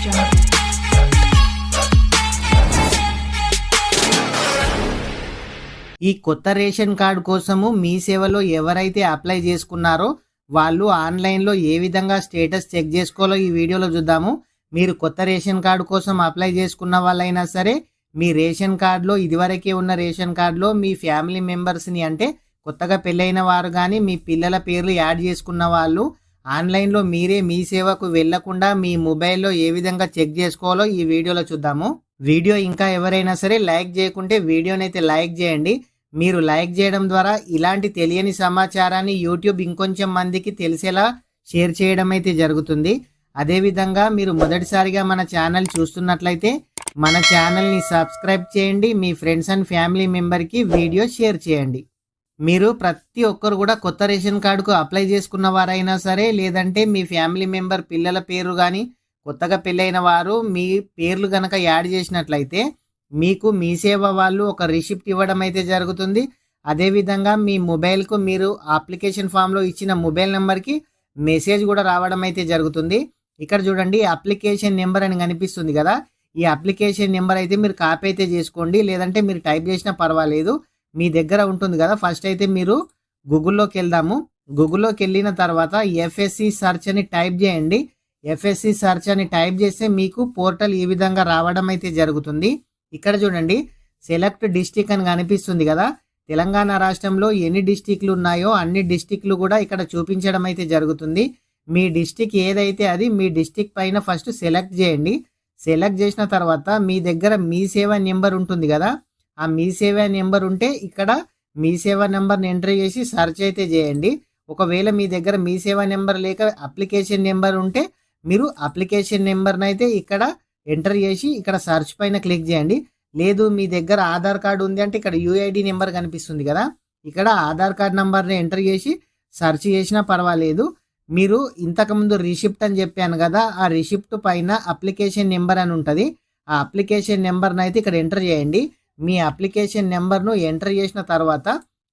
Jungle. ఈ కొత్త ration card కోసము మీ సేవలో ఎవరైతే అప్లై చేసుకున్నారో వాళ్ళు ఆన్లైన్లో ఏ విధంగా స్టేటస్ చెక్ చేసుకోవాలో ఈ వీడియోలో చూద్దాము. మీరు కొత్త రేషన్ కార్డు కోసం అప్లై చేసుకున్న వాళ్ళైనా సరే, మీ రేషన్ కార్డులో ఇదివరకే ఉన్న రేషన్ కార్డులో మీ ఫ్యామిలీ మెంబర్స్ని అంటే కొత్తగా పెళ్ళైన వారు కానీ మీ పిల్లల పేర్లు యాడ్ చేసుకున్న వాళ్ళు ఆన్లైన్లో మీరే మీ సేవకు వెళ్లకుండా మీ మొబైల్లో ఏ విధంగా చెక్ చేసుకోవాలో ఈ వీడియోలో చూద్దాము. వీడియో ఇంకా ఎవరైనా సరే లైక్ చేయకుంటే వీడియోనైతే లైక్ చేయండి. మీరు లైక్ చేయడం ద్వారా ఇలాంటి తెలియని సమాచారాన్ని యూట్యూబ్ ఇంకొంచెం మందికి తెలిసేలా షేర్ చేయడం అయితే జరుగుతుంది. అదేవిధంగా మీరు మొదటిసారిగా మన ఛానల్ చూస్తున్నట్లయితే మన ఛానల్ని సబ్స్క్రైబ్ చేయండి. మీ ఫ్రెండ్స్ అండ్ ఫ్యామిలీ మెంబర్కి వీడియో షేర్ చేయండి. మీరు ప్రతి ఒక్కరు కూడా కొత్త రేషన్ కార్డుకు అప్లై చేసుకున్న వారైనా సరే, లేదంటే మీ ఫ్యామిలీ మెంబర్ పిల్లల పేరు కానీ కొత్తగా పెళ్ళైన వారు మీ పేర్లు కనుక యాడ్ చేసినట్లయితే మీకు మీ సేవ వాళ్ళు ఒక రిసిప్ట్ ఇవ్వడం అయితే జరుగుతుంది. అదేవిధంగా మీ మొబైల్కు మీరు అప్లికేషన్ ఫామ్లో ఇచ్చిన మొబైల్ నెంబర్కి మెసేజ్ కూడా రావడం అయితే జరుగుతుంది. ఇక్కడ చూడండి, అప్లికేషన్ నెంబర్ అని కనిపిస్తుంది కదా, ఈ అప్లికేషన్ నెంబర్ అయితే మీరు కాపీ అయితే చేసుకోండి, లేదంటే మీరు టైప్ చేసినా పర్వాలేదు, మీ దగ్గర ఉంటుంది కదా. ఫస్ట్ అయితే మీరు గూగుల్లోకి వెళ్దాము. గూగుల్లోకి వెళ్ళిన తర్వాత ఎఫ్ఎస్సి సర్చ్ అని టైప్ చేయండి. ఎఫ్ఎస్సి సర్చ్ అని టైప్ చేస్తే మీకు పోర్టల్ ఈ విధంగా రావడం అయితే జరుగుతుంది. ఇక్కడ చూడండి, సెలెక్ట్ డిస్టిక్ అని కనిపిస్తుంది కదా. తెలంగాణ రాష్ట్రంలో ఎన్ని డిస్టిక్లు ఉన్నాయో అన్ని డిస్టిక్లు కూడా ఇక్కడ చూపించడం అయితే జరుగుతుంది. మీ డిస్టిక్ ఏదైతే అది మీ డిస్టిక్ పైన ఫస్ట్ సెలెక్ట్ చేయండి. సెలెక్ట్ చేసిన తర్వాత మీ దగ్గర మీ సేవ నెంబర్ ఉంటుంది కదా, ఆ మీ సేవ నెంబర్ ఉంటే ఇక్కడ మీ సేవ నెంబర్ని ఎంటర్ చేసి సర్చ్ అయితే చేయండి. ఒకవేళ మీ దగ్గర మీ సేవ నెంబర్ లేక అప్లికేషన్ నెంబర్ ఉంటే మీరు అప్లికేషన్ నెంబర్ని అయితే ఇక్కడ ఎంటర్ చేసి ఇక్కడ సర్చ్ పైన క్లిక్ చేయండి. లేదు మీ దగ్గర ఆధార్ కార్డు ఉంది అంటే ఇక్కడ యూఐడి నెంబర్ కనిపిస్తుంది కదా, ఇక్కడ ఆధార్ కార్డ్ నెంబర్ని ఎంటర్ చేసి సర్చ్ చేసినా పర్వాలేదు. మీరు ఇంతకుముందు రిసిప్ట్ అని చెప్పాను కదా, ఆ రిసిప్ట్ పైన అప్లికేషన్ నెంబర్ అని ఉంటుంది. ఆ అప్లికేషన్ నెంబర్ని అయితే ఇక్కడ ఎంటర్ చేయండి. మీ అప్లికేషన్ నెంబర్ను ఎంటర్ చేసిన తర్వాత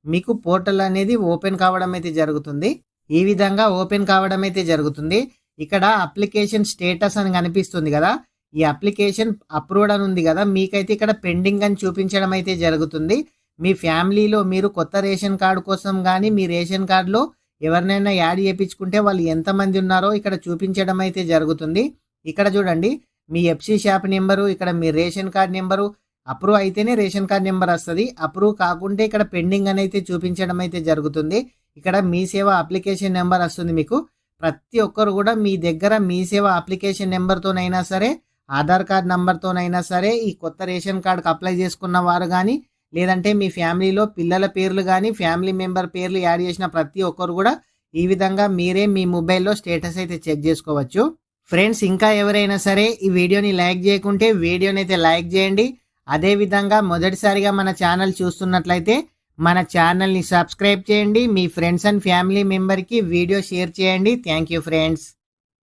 మీకు పోర్టల్ అనేది ఓపెన్ కావడం అయితే జరుగుతుంది. ఈ విధంగా ఓపెన్ కావడం అయితే జరుగుతుంది. ఇక్కడ అప్లికేషన్ స్టేటస్ అని కనిపిస్తుంది కదా, ఈ అప్లికేషన్ అప్రూవ్డ్ అని ఉంది కదా, మీకైతే ఇక్కడ పెండింగ్ అని చూపించడం అయితే జరుగుతుంది. మీ ఫ్యామిలీలో మీరు కొత్త రేషన్ కార్డు కోసం కానీ మీ రేషన్ కార్డులో ఎవరినైనా యాడ్ చేయించుకుంటే వాళ్ళు ఎంతమంది ఉన్నారో ఇక్కడ చూపించడం అయితే జరుగుతుంది. ఇక్కడ చూడండి, మీ ఎఫ్సి షాప్ నెంబరు, ఇక్కడ మీ రేషన్ కార్డ్ నెంబరు, అప్రూవ్ అయితేనే రేషన్ కార్డ్ నెంబర్ వస్తుంది. అప్రూవ్ కాకుంటే ఇక్కడ పెండింగ్ అని అయితే చూపించడం అయితే జరుగుతుంది. ఇక్కడ మీ సేవ అప్లికేషన్ నెంబర్ వస్తుంది మీకు. ప్రతి ఒక్కరు కూడా మీ దగ్గర మీ సేవ అప్లికేషన్ నెంబర్తోనైనా సరే, ఆధార్ కార్డ్ నెంబర్తోనైనా సరే ఈ కొత్త రేషన్ కార్డుకి అప్లై చేసుకున్న వారు కానీ, లేదంటే మీ ఫ్యామిలీలో పిల్లల పేర్లు కానీ ఫ్యామిలీ మెంబర్ పేర్లు యాడ్ చేసిన ప్రతి ఒక్కరు కూడా ఈ విధంగా మీరే మీ మొబైల్లో స్టేటస్ అయితే చెక్ చేసుకోవచ్చు. ఫ్రెండ్స్, ఇంకా ఎవరైనా సరే ఈ వీడియోని లైక్ చేయకుంటే వీడియోని అయితే లైక్ చేయండి. అదేవిధంగా మొదటిసారిగా మన ఛానల్ చూస్తున్నట్లయితే మన ఛానల్ని సబ్స్క్రైబ్ చేయండి. మీ ఫ్రెండ్స్ అండ్ ఫ్యామిలీ మెంబర్కి వీడియో షేర్ చేయండి. Thank you friends.